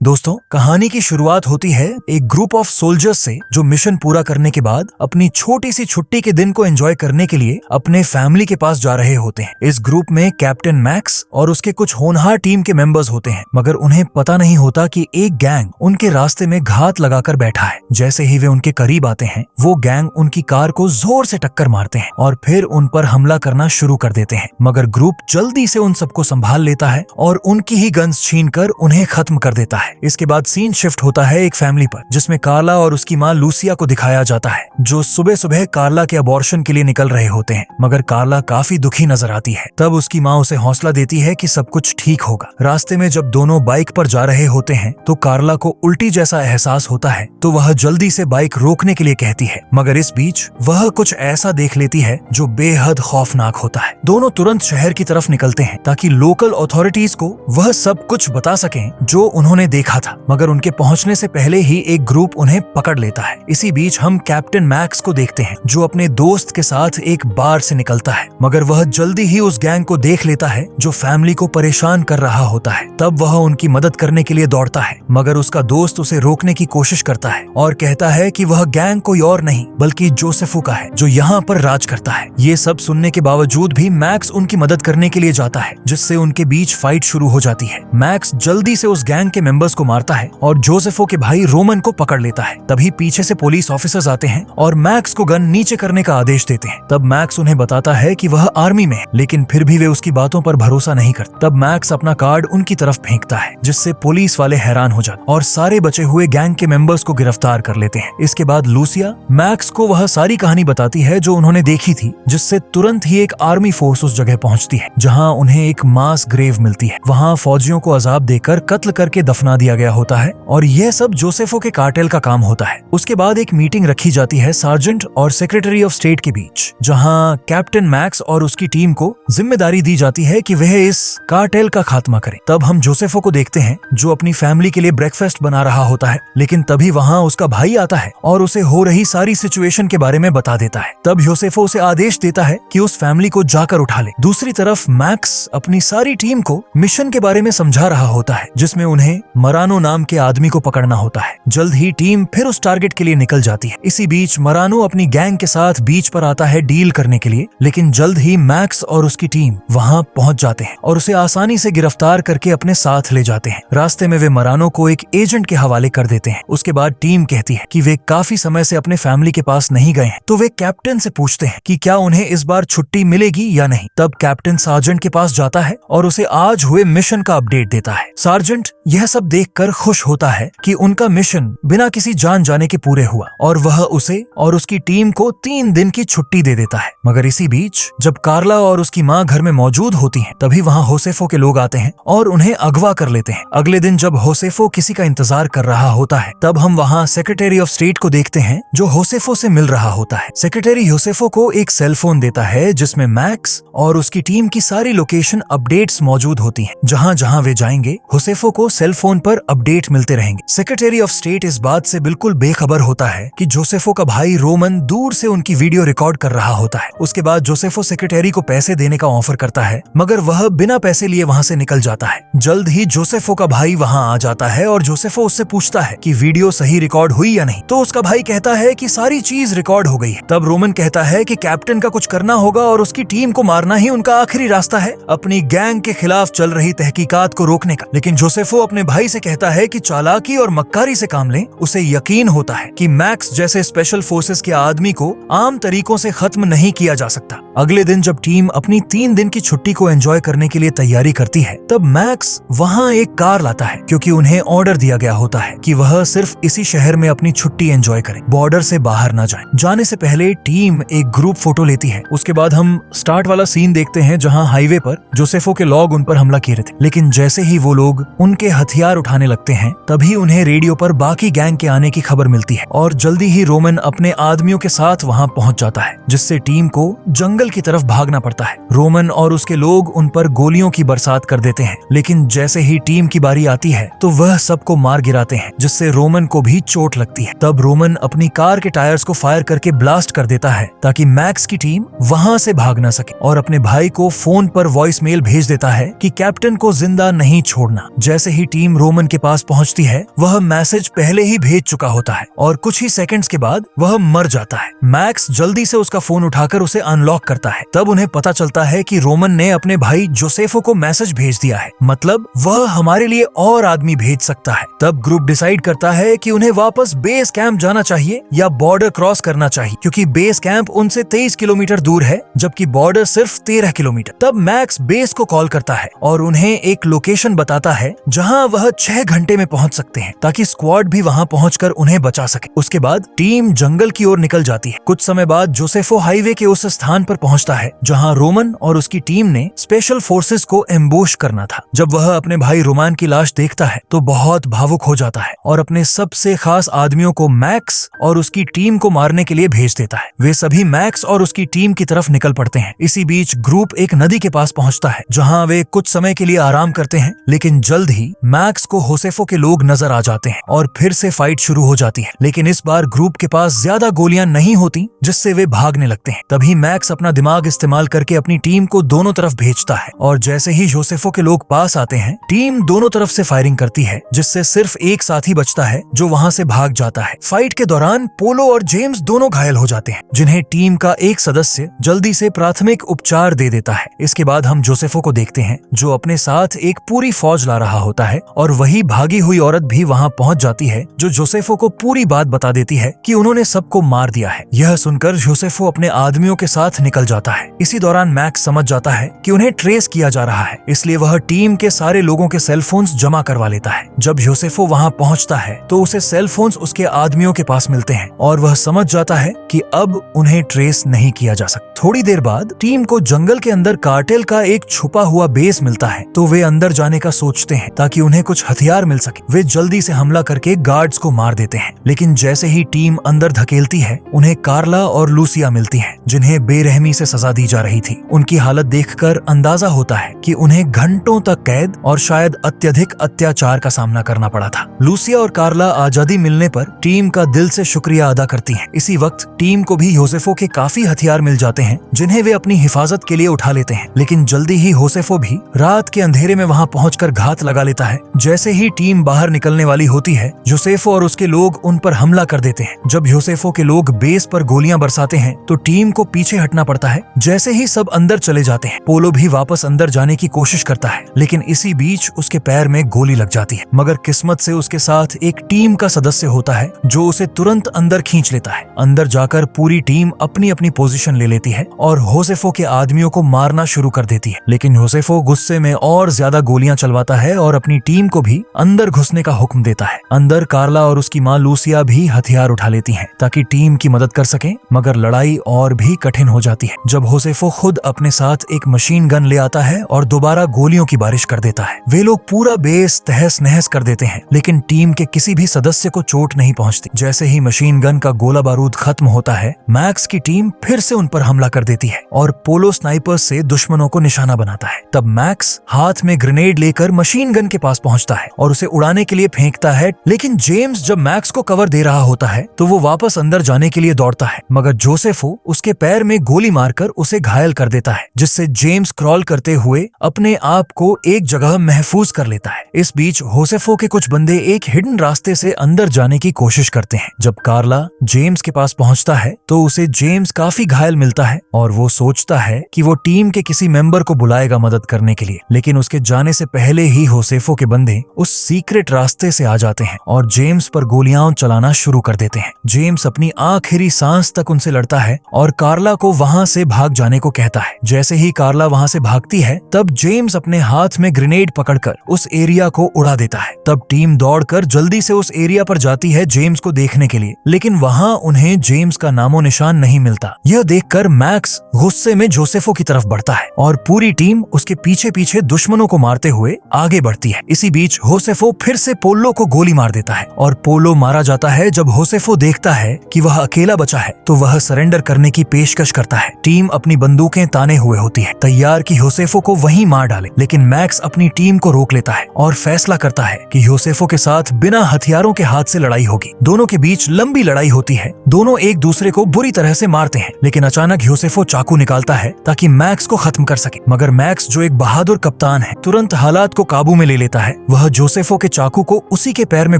दोस्तों, कहानी की शुरुआत होती है एक ग्रुप ऑफ सोल्जर्स से जो मिशन पूरा करने के बाद अपनी छोटी सी छुट्टी के दिन को एंजॉय करने के लिए अपने फैमिली के पास जा रहे होते हैं। इस ग्रुप में कैप्टन मैक्स और उसके कुछ होनहार टीम के मेंबर्स होते हैं, मगर उन्हें पता नहीं होता कि एक गैंग उनके रास्ते में घात लगाकर बैठा है। जैसे ही वे उनके करीब आते हैं, वो गैंग उनकी कार को जोर से टक्कर मारते हैं और फिर उन पर हमला करना शुरू कर देते हैं। मगर ग्रुप जल्दी से उन सबको संभाल लेता है और उनकी ही गन्स छीनकर उन्हें खत्म कर देता है। इसके बाद सीन शिफ्ट होता है एक फैमिली पर, जिसमें कार्ला और उसकी माँ लूसिया को दिखाया जाता है, जो सुबह सुबह कार्ला के अबॉर्शन के लिए निकल रहे होते हैं। मगर कार्ला काफी दुखी नजर आती है। तब उसकी माँ उसे हौसला देती है कि सब कुछ ठीक होगा। रास्ते में जब दोनों बाइक पर जा रहे होते हैं तो कार्ला को उल्टी जैसा एहसास होता है, तो वह जल्दी से बाइक रोकने के लिए कहती है। मगर इस बीच वह कुछ ऐसा देख लेती है जो बेहद खौफनाक होता है। दोनों तुरंत शहर की तरफ निकलते हैं ताकि लोकल अथॉरिटीज को वह सब कुछ बता सकें जो उन्होंने देखा था। मगर उनके पहुंचने से पहले ही एक ग्रुप उन्हें पकड़ लेता है। इसी बीच हम कैप्टन मैक्स को देखते हैं, जो अपने दोस्त के साथ एक बार से निकलता है। मगर वह जल्दी ही उस गैंग को देख लेता है जो फैमिली को परेशान कर रहा होता है। तब वह उनकी मदद करने के लिए दौड़ता है, मगर उसका दोस्त उसे रोकने की कोशिश करता है और कहता है कि वह गैंग कोई और नहीं बल्कि जोसेफो का है, जो यहाँ पर राज करता है। ये सब सुनने के बावजूद भी मैक्स उनकी मदद करने के लिए जाता है, जिससे उनके बीच फाइट शुरू हो जाती है। मैक्स जल्दी से उस गैंग के मेंबर्स को मारता है और जोसेफो के भाई रोमन को पकड़ लेता है। तभी पीछे से पुलिस ऑफिसर्स आते हैं और मैक्स को गन नीचे करने का आदेश देते हैं। तब मैक्स उन्हें बताता है कि वह आर्मी में है, लेकिन फिर भी वे उसकी बातों पर भरोसा नहीं करते। तब मैक्स अपना कार्ड उनकी तरफ फेंकता है, जिससे पुलिस वाले हैरान हो जाते और सारे बचे हुए गैंग के मेंबर्स को गिरफ्तार कर लेते हैं। इसके बाद लूसिया मैक्स को वह सारी कहानी बताती है जो उन्होंने देखी थी, जिससे तुरंत ही एक आर्मी फोर्स उस जगह पहुंचती है, जहां उन्हें एक मास ग्रेव मिलती है। वहां फौजियों को अजाब देकर कत्ल करके दफना दिया गया होता है और यह सब जोसेफो के कार्टेल का काम होता है। उसके बाद एक मीटिंग रखी जाती है सार्जेंट और सेक्रेटरी ऑफ स्टेट के बीच, जहां कैप्टन मैक्स और उसकी टीम को जिम्मेदारी दी जाती है कि वह इस कार्टेल का खात्मा करें। तब हम जोसेफो को देखते हैं, जो अपनी फैमिली के लिए ब्रेकफास्ट बना रहा होता है, लेकिन तभी वहां उसका भाई आता है और उसे हो रही सारी सिचुएशन के बारे में बता देता है। तब जोसेफो उसे आदेश देता है कि उस फैमिली को जाकर उठा ले। दूसरी तरफ मैक्स अपनी सारी टीम को मिशन के बारे में समझा रहा होता है, जिसमें उन्हें मरानो नाम के आदमी को पकड़ना होता है। जल्द ही टीम फिर उस टारगेट के लिए निकल जाती है। इसी बीच मरानो अपनी गैंग के साथ बीच पर आता है डील करने के लिए, लेकिन जल्द ही मैक्स और उसकी टीम वहां पहुंच जाते हैं और उसे आसानी से गिरफ्तार करके अपने साथ ले जाते हैं। रास्ते में वे मरानो को एक एजेंट के हवाले कर देते हैं। उसके बाद टीम कहती है कि वे काफी समय से अपने फैमिली के पास नहीं गए हैं, तो वे कैप्टन से पूछते हैं कि क्या उन्हें इस बार छुट्टी मिलेगी या नहीं। तब कैप्टन सार्जेंट के पास जाता है और उसे आज हुए मिशन का अपडेट देता है। सार्जेंट यह सब देखकर खुश होता है कि उनका मिशन बिना किसी जान जाने के पूरे हुआ और वह उसे और उसकी टीम को 3 दिन की छुट्टी दे देता है। मगर इसी बीच जब कार्ला और उसकी माँ घर में मौजूद होती हैं, तभी वहाँ होसेफो के लोग आते हैं और उन्हें अगवा कर लेते हैं। अगले दिन जब होसेफो किसी का इंतजार कर रहा होता है, तब हम वहाँ सेक्रेटरी ऑफ स्टेट को देखते हैं, जो होसेफो से मिल रहा होता है। सेक्रेटरी होसेफो को एक सेल फोन देता है, जिसमें मैक्स और उसकी टीम की सारी लोकेशन अपडेट्स मौजूद होती हैं। जहाँ जहाँ वे जाएंगे, होसेफो को सेल फोन पर अपडेट मिलते रहेंगे। सेक्रेटरी ऑफ स्टेट इस बात से बिल्कुल बेखबर होता है कि जोसेफो का भाई रोमन दूर से उनकी वीडियो रिकॉर्ड कर रहा होता है। उसके बाद जोसेफो सेक्रेटरी को पैसे देने का ऑफर करता है, मगर वह बिना पैसे लिए वहां से निकल जाता है। जल्द ही जोसेफो का भाई वहां आ जाता है और जोसेफो उससे पूछता है कि वीडियो सही रिकॉर्ड हुई या नहीं। तो उसका भाई कहता है कि सारी चीज रिकॉर्ड हो गई है। तब रोमन कहता है कि कैप्टन का कुछ करना होगा और उसकी टीम को मारना ही उनका आखिरी रास्ता है अपनी गैंग के खिलाफ चल रही तहकीकात को रोकने का। लेकिन जोसेफो अपने भाई से कहता है कि चालाकी और मक्कारी से काम लें। उसे यकीन होता है कि मैक्स जैसे स्पेशल फोर्सेस के आदमी को आम तरीकों से खत्म नहीं किया जा सकता। अगले दिन जब टीम अपनी 3 दिन की छुट्टी को एंजॉय करने के लिए तैयारी करती है, तब मैक्स वहां एक कार लाता है, क्योंकि उन्हें ऑर्डर दिया गया होता है कि वह सिर्फ इसी शहर में अपनी छुट्टी एंजॉय करें, बॉर्डर से बाहर ना जाएं। जाने से पहले टीम एक ग्रुप फोटो लेती है। उसके बाद हम स्टार्ट वाला सीन देखते हैं, जहां हाईवे पर जोसेफो के लोग उन पर हमला किए थे। लेकिन जैसे ही वो लोग उनके हथियार उठाने लगते हैं, तभी उन्हें रेडियो पर बाकी गैंग के आने की खबर मिलती है और जल्दी ही रोमन अपने आदमियों के साथ वहां पहुंच जाता है, जिससे टीम को जंगल की तरफ भागना पड़ता है। रोमन और उसके लोग उन पर गोलियों की बरसात कर देते हैं, लेकिन जैसे ही टीम की बारी आती है तो वह सबको मार गिराते हैं, जिससे रोमन को भी चोट लगती है। तब रोमन अपनी कार के टायर्स को फायर करके ब्लास्ट कर देता है ताकि मैक्स की टीम वहां से भाग ना सके, और अपने भाई को फोन पर वॉइस मेल भेज देता है कि कैप्टन को जिंदा नहीं छोड़ना। जैसे ही टीम रोमन रोमन के पास पहुंचती है वह मैसेज पहले ही भेज चुका होता है और कुछ ही सेकंड्स के बाद वह मर जाता है। मैक्स जल्दी से उसका फोन उठाकर उसे अनलॉक करता है। तब उन्हें पता चलता है कि रोमन ने अपने भाई जोसेफो को मैसेज भेज दिया है, मतलब वह हमारे लिए और आदमी भेज सकता है। तब ग्रुप डिसाइड करता है कि उन्हें वापस बेस कैंप जाना चाहिए या बॉर्डर क्रॉस करना चाहिए, क्योंकि बेस कैंप उनसे 23 किलोमीटर दूर है जबकि बॉर्डर सिर्फ 13 किलोमीटर। तब मैक्स बेस को कॉल करता है और उन्हें एक लोकेशन बताता है जहां वह 6 घंटे में पहुंच सकते हैं ताकि स्क्वाड भी वहां पहुंचकर उन्हें बचा सके। उसके बाद टीम जंगल की ओर निकल जाती है। कुछ समय बाद जोसेफो हाईवे के उस स्थान पर पहुंचता है जहां रोमन और उसकी टीम ने स्पेशल फोर्सेस को एम्बुश करना था। जब वह अपने भाई रोमान की लाश देखता है तो बहुत भावुक हो जाता है और अपने सबसे खास आदमियों को मैक्स और उसकी टीम को मारने के लिए भेज देता है। वे सभी मैक्स और उसकी टीम की तरफ निकल पड़ते हैं। इसी बीच ग्रुप एक नदी के पास पहुंचता है जहां वे कुछ समय के लिए आराम करते हैं, लेकिन जल्द ही मैक्स को जोसेफो के लोग नजर आ जाते हैं और फिर से फाइट शुरू हो जाती है। लेकिन इस बार ग्रुप के पास ज्यादा गोलियां नहीं होती जिससे वे भागने लगते हैं। तभी मैक्स अपना दिमाग इस्तेमाल करके अपनी टीम को दोनों तरफ भेजता है और जैसे ही जोसेफो के लोग पास आते हैं टीम दोनों तरफ से फायरिंग करती है, जिससे सिर्फ एक साथी बचता है जो वहां से भाग जाता है। फाइट के दौरान पोलो और जेम्स दोनों घायल हो जाते हैं, जिन्हें टीम का एक सदस्य जल्दी से प्राथमिक उपचार दे देता है। इसके बाद हम जोसेफो को देखते हैं जो अपने साथ एक पूरी फौज ला रहा होता है और वही भागी हुई औरत भी वहां पहुंच जाती है जो जोसेफो को पूरी बात बता देती है कि उन्होंने सबको मार दिया है। यह सुनकर जोसेफो अपने आदमियों के साथ निकल जाता है। इसी दौरान मैक्स समझ जाता है कि उन्हें ट्रेस किया जा रहा है, इसलिए वह टीम के सारे लोगों के सेलफोन्स जमा करवा लेता है। जब जोसेफो वहां पहुंचता है तो उसे सेलफोन्स उसके आदमियों के पास मिलते हैं और वह समझ जाता है कि अब उन्हें ट्रेस नहीं किया जा सकता। थोड़ी देर बाद टीम को जंगल के अंदर कार्टेल का एक छुपा हुआ बेस मिलता है, तो वे अंदर जाने का सोचते हैं ताकि उन्हें कुछ हथियार मिल सके। वे जल्दी से हमला करके गार्ड्स को मार देते हैं, लेकिन जैसे ही टीम अंदर धकेलती है उन्हें कार्ला और लूसिया मिलती हैं, जिन्हें बेरहमी से सजा दी जा रही थी। उनकी हालत देखकर अंदाजा होता है कि उन्हें घंटों तक कैद और शायद अत्यधिक अत्याचार का सामना करना पड़ा था। लूसिया और कार्ला आजादी मिलने पर टीम का दिल से शुक्रिया अदा करती हैं। इसी वक्त टीम को भी जोसेफो के काफी हथियार मिल जाते हैं जिन्हें वे अपनी हिफाजत के लिए उठा लेते हैं, लेकिन जल्दी ही जोसेफो भी रात के अंधेरे में वहां पहुंचकर घात लगा लेता है। जैसे ही टीम बाहर निकलने वाली होती है जोसेफो और उसके लोग उन पर हमला कर देते हैं। जब जोसेफो के लोग बेस पर गोलियां बरसाते हैं तो टीम को पीछे हटना पड़ता है। जैसे ही सब अंदर चले जाते हैं पोलो भी वापस अंदर जाने की कोशिश करता है, लेकिन इसी बीच उसके पैर में गोली लग जाती है। मगर किस्मत से उसके साथ एक टीम का सदस्य होता है जो उसे तुरंत अंदर खींच लेता है। अंदर जाकर पूरी टीम अपनी अपनी पोजीशन ले लेती है और जोसेफो के आदमियों को मारना शुरू कर देती है, लेकिन जोसेफो गुस्से में और ज्यादा गोलियां चलवाता है और अपनी टीम को भी अंदर घुसने का हुक्म देता है। अंदर कार्ला और उसकी मां लूसिया भी हथियार उठा लेती हैं ताकि टीम की मदद कर सके, मगर लड़ाई और भी कठिन हो जाती है जब जोसेफो खुद अपने साथ एक मशीन गन ले आता है और दोबारा गोलियों की बारिश कर देता है। वे लोग पूरा बेस तहस नहस कर देते हैं, लेकिन टीम के किसी भी सदस्य को चोट नहीं पहुंचती। जैसे ही मशीन गन का गोला बारूद खत्म होता है मैक्स की टीम फिर से उन पर हमला कर देती है और पोलो स्नाइपर्स से दुश्मनों को निशाना बनाता है। तब मैक्स हाथ में ग्रेनेड लेकर मशीन गन के पास पहुंचता है और उसे उड़ाने के लिए फेंकता है, लेकिन जेम्स जब मैक्स को कवर दे रहा होता है तो वो वापस अंदर जाने के लिए दौड़ता है, मगर जोसेफो उसके पैर में गोली मारकर उसे घायल कर देता है, जिससे जेम्स क्रॉल करते हुए अपने आप को एक जगह महफूज कर लेता है। इस बीच जोसेफो के कुछ बंदे एक हिडन रास्ते से अंदर जाने की कोशिश करते हैं। जब कार्ला जेम्स के पास पहुंचता है तो उसे जेम्स काफी घायल मिलता है और वो सोचता है कि वो टीम के किसी मेंबर को बुलाएगा मदद करने के लिए, लेकिन उसके जाने से पहले ही जोसेफो के बंदे उस सीक्रेट रास्ते से आ जाते हैं और जेम्स पर गोलियां चलाना शुरू कर देते हैं। जेम्स अपनी आखिरी सांस तक उनसे लड़ता है और कार्ला को वहां से भाग जाने को कहता है। जैसे ही कार्ला वहां से भागती है तब जेम्स अपने हाथ में ग्रेनेड पकड़कर उस एरिया को उड़ा देता है। तब टीम दौड़कर जल्दी से उस एरिया पर जाती है जेम्स को देखने के लिए, लेकिन वहां उन्हें जेम्स का नामो निशान नहीं मिलता। यह देखकर मैक्स गुस्से में जोसेफो की तरफ बढ़ता है और पूरी टीम उसके पीछे पीछे दुश्मनों को मारते हुए आगे बढ़ती है। इसी बीच जोसेफो फिर से पोलो को गोली मार देता है और पोलो मारा जाता है। जब जोसेफो देखता है कि वह अकेला बचा है तो वह सरेंडर करने की पेशकश करता है। टीम अपनी बंदूकें ताने हुए होती है, तैयार कि जोसेफो को वहीं मार डाले, लेकिन मैक्स अपनी टीम को रोक लेता है और फैसला करता है कि जोसेफो के साथ बिना हथियारों के हाथ से लड़ाई होगी। दोनों के बीच लंबी लड़ाई होती है, दोनों एक दूसरे को बुरी तरह से मारते हैं, लेकिन अचानक जोसेफो चाकू निकालता है ताकि मैक्स को खत्म कर सके, मगर मैक्स जो एक बहादुर कप्तान है तुरंत हालात को काबू में ले लेता है। वह वह जोसेफो के चाकू को उसी के पैर में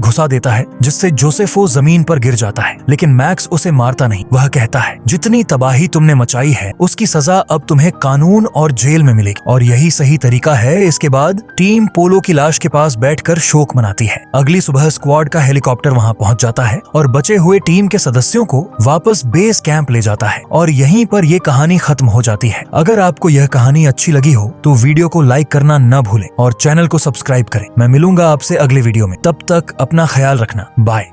घुसा देता है, जिससे जोसेफो जमीन पर गिर जाता है। लेकिन मैक्स उसे मारता नहीं। वह कहता है, जितनी तबाही तुमने मचाई है उसकी सजा अब तुम्हें कानून और जेल में मिलेगी, और यही सही तरीका है। इसके बाद टीम पोलो की लाश के पास बैठकर शोक मनाती है। अगली सुबह स्क्वाड का हेलीकॉप्टर वहां पहुंच जाता है और बचे हुए टीम के सदस्यों को वापस बेस कैंप ले जाता है, और यहीं पर यह कहानी खत्म हो जाती है। अगर आपको यह कहानी अच्छी लगी हो तो वीडियो को लाइक करना न भूलें और चैनल को सब्सक्राइब करें। मैं मिलूंगा आपसे अगले वीडियो में, तब तक अपना ख्याल रखना। बाय।